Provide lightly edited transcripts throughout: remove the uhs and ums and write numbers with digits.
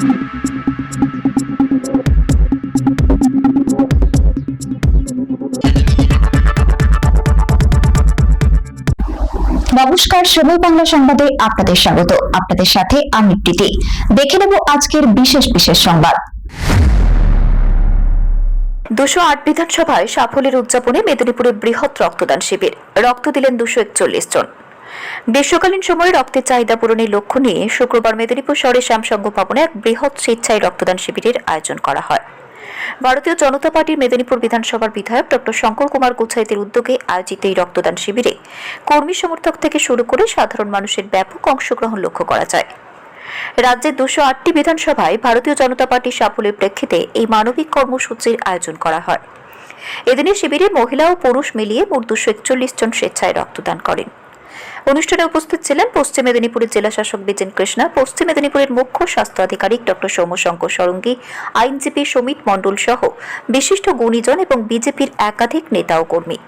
নমস্কার, সময় বাংলা সংবাদে আপনাদের স্বাগত। আপনাদের সাথে আমি প্রীতি। দেখে নেব আজকের বিশেষ সংবাদ। 208 বিধানসভায় সাফল্যের উদযাপনে মেদিনীপুরে বৃহৎ রক্তদান শিবির। রক্ত দিলেন 241 জন। গ্রীষ্মকালীন সময়ে রক্তের চাহিদা পূরণের লক্ষ্য নিয়ে শুক্রবার মেদিনীপুর শহরের শ্যামসংঘ ভবনে এক বৃহৎ স্বেচ্ছায় রক্তদান শিবিরের আয়োজন করা হয়। ভারতীয় জনতা পার্টির মেদিনীপুর বিধানসভার বিধায়ক ডক্টর শঙ্কর কুমার গুছাইতের উদ্যোগে আয়োজিত এই রক্তদান শিবিরে কর্মী সমর্থক থেকে শুরু করে সাধারণ মানুষের ব্যাপক অংশগ্রহণ লক্ষ্য করা যায়। রাজ্যের 208টি বিধানসভায় ভারতীয় জনতা পার্টির সাফল্যের প্রেক্ষিতে এই মানবিক কর্মসূচির আয়োজন করা হয়। এদিনের শিবিরে মহিলা ও পুরুষ মিলিয়ে মোট 241 জন স্বেচ্ছায় রক্তদান করেন। অনুষ্ঠানে উপস্থিত ছিলেন পশ্চিম মেদিনীপুরের জেলা শাসক বিজেন কৃষ্ণা, পশ্চিম মেদিনীপুরের মুখ্য স্বাস্থ্য আধিকারিক ডক্টর সৌম্যশঙ্কর সরঙ্গী, আইনজীবী সমিত মণ্ডল সহ বিশিষ্ট গুণীজন এবং বিজেপির একাধিক নেতা ও কর্মী।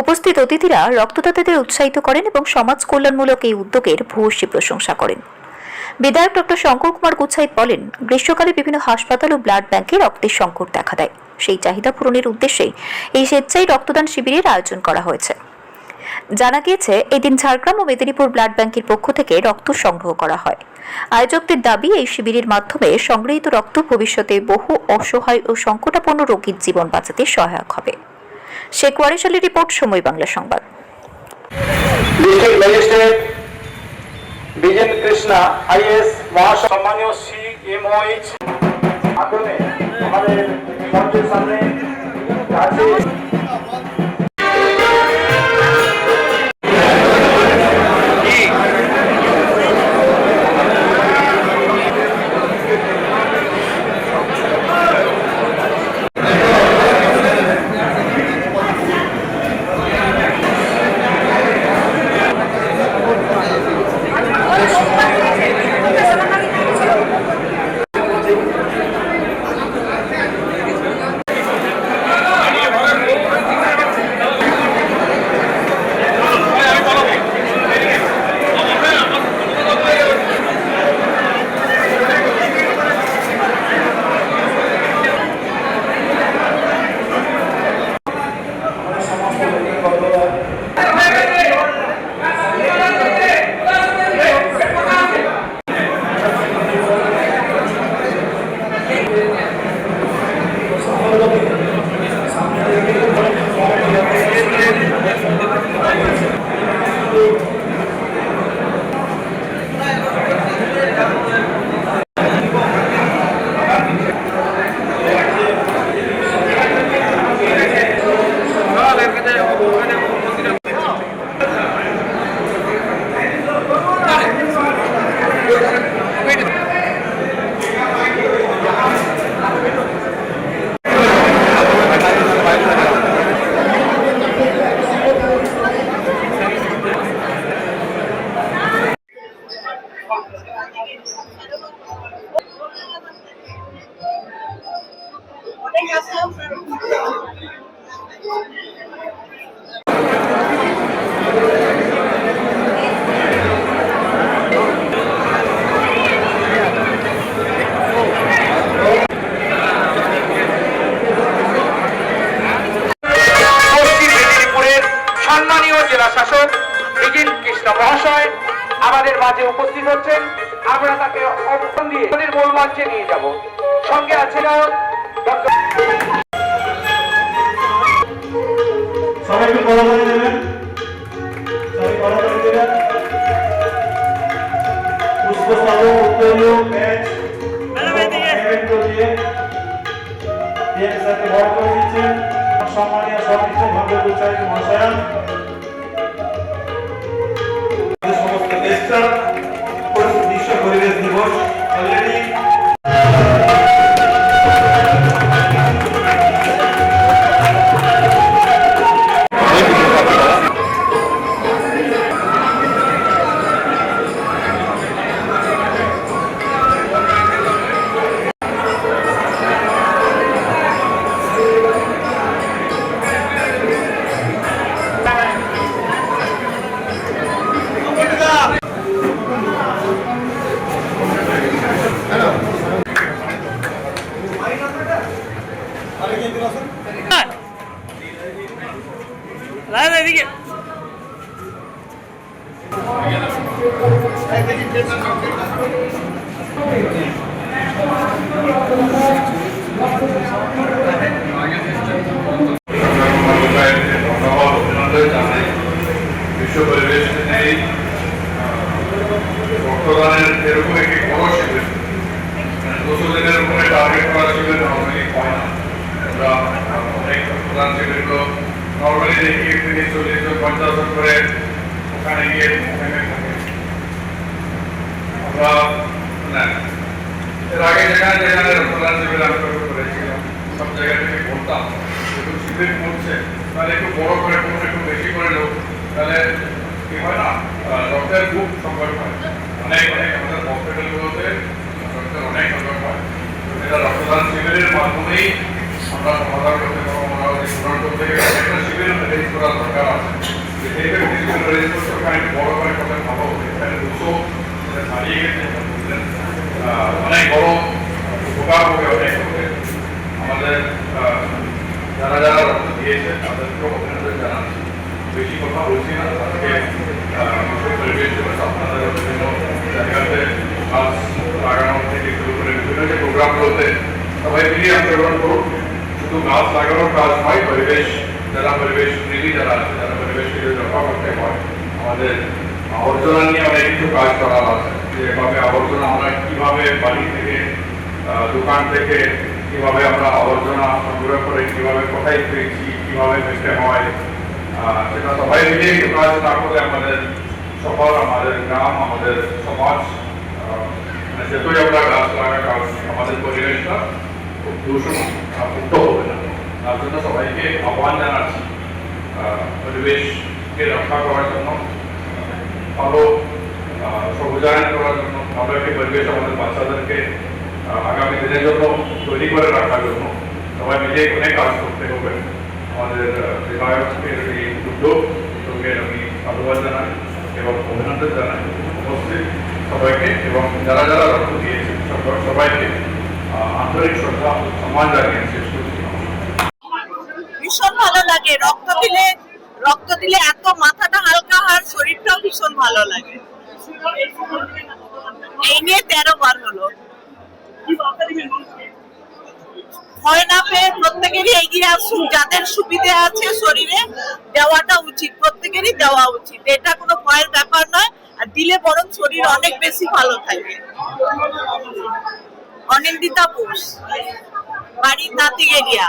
উপস্থিত অতিথিরা রক্তদাতাদের উৎসাহিত করেন এবং সমাজ কল্যাণমূলক এই উদ্যোগের ভূয়সী প্রশংসা করেন। বিধায়ক ডক্টর শঙ্কর কুমার গুছাইত বলেন, গ্রীষ্মকালে বিভিন্ন হাসপাতাল ও ব্লাড ব্যাংকে রক্তের সংকট দেখা দেয়। সেই চাহিদা পূরণের উদ্দেশ্যে এই স্বেচ্ছায় রক্তদান শিবিরের আয়োজন করা হয়েছে। জানা গিয়েছে, এদিন ঝাড়গ্রাম ও মেদিনীপুর ব্লাড ব্যাংকের পক্ষ থেকে রক্ত সংগ্রহ করা হয়। আয়োজকদের দাবি, এই শিবিরের মাধ্যমে সংগৃহীত রক্ত ভবিষ্যতে বহু অসহায় ও সংকটাপন্ন রোগীর জীবন বাঁচাতে সহায়ক হবে। শেখ ওয়ারিশালী রিপোর্ট, সময় বাংলা সংবাদ। বিজেন কৃষ্ণা আইএস মহাসম্মানীয় সিএমওএইচ মাধ্যমে আমাদের মঞ্চের সামনে আছে। জেলা শাসক বিজেন কৃষ্ণ মহাশয় আমাদের মাঝে উপস্থিত হচ্ছেন। আমরা তাকে অবস্থান দিয়ে মূল মঞ্চে নিয়ে যাব। সঙ্গে আছে সবাই একটু বড় করে দেবেন, সবাই বড় করে দেবেন। পুষ্পস্তবক, উত্তরীয়, ব্যাচ দিয়ে সাথে বড় করে দিচ্ছেন সম্মানীয় সদস্য ভঙ্গ গুছাইত মহাশয়। সমস্ত দেশটা বিশ্ব পরিবেশ দিবস অলরেডি জায়গা থেকে করতাম, একটু শিবির করছে, তাহলে একটু বড় করে করুন, একটু বেশি করে লোক, তাহলে কি হয় না, রক্তের খুব সংকট হয়, অনেক আমাদের হসপিটালগুলোতে রক্তের অনেক সংকট হয়। এটা রক্তদান শিবিরের মাধ্যমেই আমরা সমাধান করতে পারবো। আমরা করতে গেলে একটা শিবির রেজিস্ট করার দরকার আছে। একটু বড় করে করলে ভালো হবে। এখানে 200 হারিয়ে গেছে, অনেক বড় উপকার হবে অনেক হবে। আমাদের যারা যারা রক্ত দিয়েছে তাদেরকেও অভিনন্দন জানাচ্ছি। বেশি কথা বলছি না, আজকে পরিবেশ দিবস আপনাদের বিভিন্ন জায়গাতে গাছ লাগানো থেকে শুরু করে বিভিন্ন যে প্রোগ্রামগুলোতে সবাই মিলিয়ে অংশগ্রহণ করুন। শুধু গাছ লাগানোর কাজ নয়, পরিবেশ যারা পরিবেশ প্রেমী যারা আছে, যারা পরিবেশকে রক্ষা করতে হয়, আমাদের আবর্জনা নিয়ে অনেক কিছু কাজ করার আছে। যেভাবে আবর্জনা আমরা কিভাবে বাড়ি থেকে দোকান থেকে কিভাবে আমরা আবর্জনা সংগ্রহ করে কিভাবে কোথায় পেয়েছি, কিভাবে ফেলতে হয়, সেটা সবাই মিলে একটু কাজ না করলে আমাদের শহর, আমাদের গ্রাম, আমাদের সমাজ, যতই আমরা গাছ লাগা কাজ আমাদের পরিবেশটা খুব দূষণ মুক্ত হবে না। তার জন্য সবাইকে আহ্বান জানাচ্ছি পরিবেশকে রক্ষা করার জন্য, ভালো সবুজায়ন করার জন্য, ভালো একটি পরিবেশ আমাদের বাচ্চাদেরকে আগামী দিনের জন্য তৈরি করে রাখার জন্য সবাই মিলে অনেক কাজ করতে হবে। আমাদের বিধায়কের এই উদ্যোগকে আমি সাধুবাদ জানাই এবং অভিনন্দন জানাই উপস্থিত সবাইকে এবং যারা যারা রক্ত দিয়েছে সবাইকে আন্তরিক শ্রদ্ধা সম্মান জানিয়ে শেষ করছি। ভীষণ ভালো লাগে, রক্ত দিলে এত মাথাটা হালকা হয়, শরীরটাও ভীষণ ভালো লাগে। এই নিয়ে 13 বার হলো। ভয় না পেয়ে প্রত্যেকেরই এগিয়ে আসুন, যাদের সুবিধা আছে শরীরে দেওয়াটা উচিত, প্রত্যেকেরই দেওয়া উচিত। এটা কোনো ভয়ের ব্যাপার নয়, আর দিলে বরং শরীর অনেক বেশি ভালো থাকে। অনিন্দিতা বোস, বাড়ি নাতিগেরিয়া।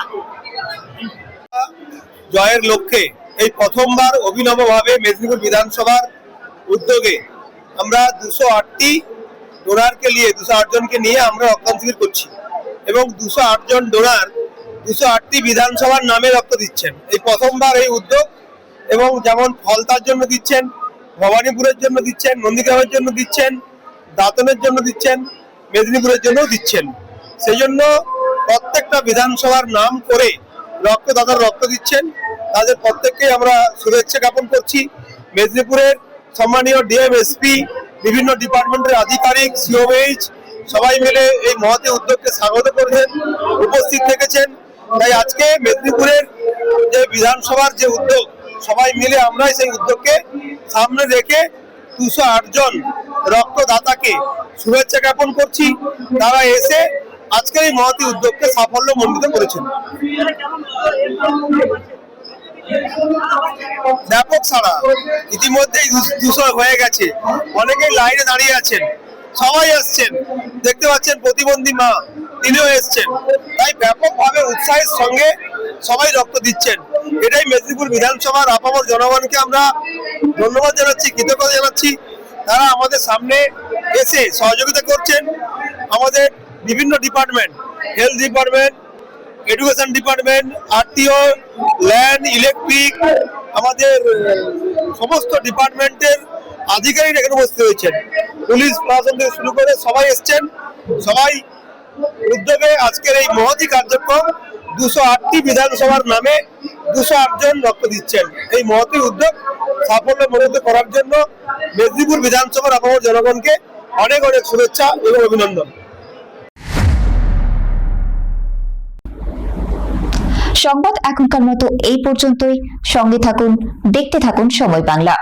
জয়ের লক্ষ্যে এই প্রথমবার অভিনবভাবে মেদিনীপুর বিধানসভার উদ্যোগে আমরা 208টি ডোনারকে নিয়ে 208 জনকে নিয়ে আমরা রক্তদান শিবির করছি এবং 208 জন ডোনার 208টি বিধানসভার নামে রক্ত দিচ্ছেন। এই প্রথমবার এই উদ্যোগ, এবং যেমন ফলতার জন্য দিচ্ছেন, ভবানীপুরের জন্য দিচ্ছেন, নন্দীগ্রামের জন্য দিচ্ছেন, দাঁতনের জন্য দিচ্ছেন, মেদিনীপুরের জন্য দিচ্ছেন। সেই জন্য প্রত্যেকটা বিধানসভার নাম করে রক্তদাতারা রক্ত দিচ্ছেন, তাদের প্রত্যেককে আমরা শুভেচ্ছা জ্ঞাপন করছি। মেদিনীপুরের সম্মানীয় ডিএম, এসপি, বিভিন্ন ডিপার্টমেন্টের আধিকারিক, সিওএইচ সবাই মিলে এই মহতী উদ্যোগকে স্বাগত করেছেন, উপস্থিত থেকেছেন। তাই আজকে মেদিনীপুরের যে বিধানসভার যে উদ্যোগ, সবাই মিলে আমরা সেই উদ্যোগকে সামনে রেখে 208 জন রক্তদাতাকে শুভেচ্ছা জ্ঞাপন করছি। তারা এসে আজকের এই মহতী উদ্যোগকে সাফল্য মণ্ডিত করেছেন। ব্যাপক সাড়া, ইতিমধ্যেই 200 হয়ে গেছে, অনেকেই লাইনে দাঁড়িয়ে আছেন, সবাই আসছেন, দেখতে পাচ্ছেন প্রতিবন্ধী মা তিনিও এসছেন। তাই ব্যাপকভাবে উৎসাহের সঙ্গে সবাই রক্ত দিচ্ছেন। এটাই মেদিনীপুর বিধানসভার আপামর জনগণকে আমরা ধন্যবাদ জানাচ্ছি, কৃতজ্ঞতা জানাচ্ছি। তারা আমাদের সামনে এসে সহযোগিতা করছেন। আমাদের বিভিন্ন department, health department, education department, RTO, land, electric, আমাদের সমস্ত ডিপার্টমেন্টের আধিকারিক এখানে উপস্থিত হয়েছেন। পুলিশ প্রশাসন থেকে শুরু করে সবাই এসছেন। সবাই উদ্যোগে আজকের এই মহতী কার্যক্রম 208টি বিধানসভার নামে 208 জন রক্ত দিচ্ছেন। এই মহতী উদ্যোগ সাফল্য মণ্ডিত করার জন্য মেদিনীপুর বিধানসভার আপামর জনগণকে অনেক অনেক শুভেচ্ছা এবং অভিনন্দন। সংবাদ এখনকার মতো এই পর্যন্তই। সঙ্গে থাকুন, দেখতে থাকুন সময় বাংলা।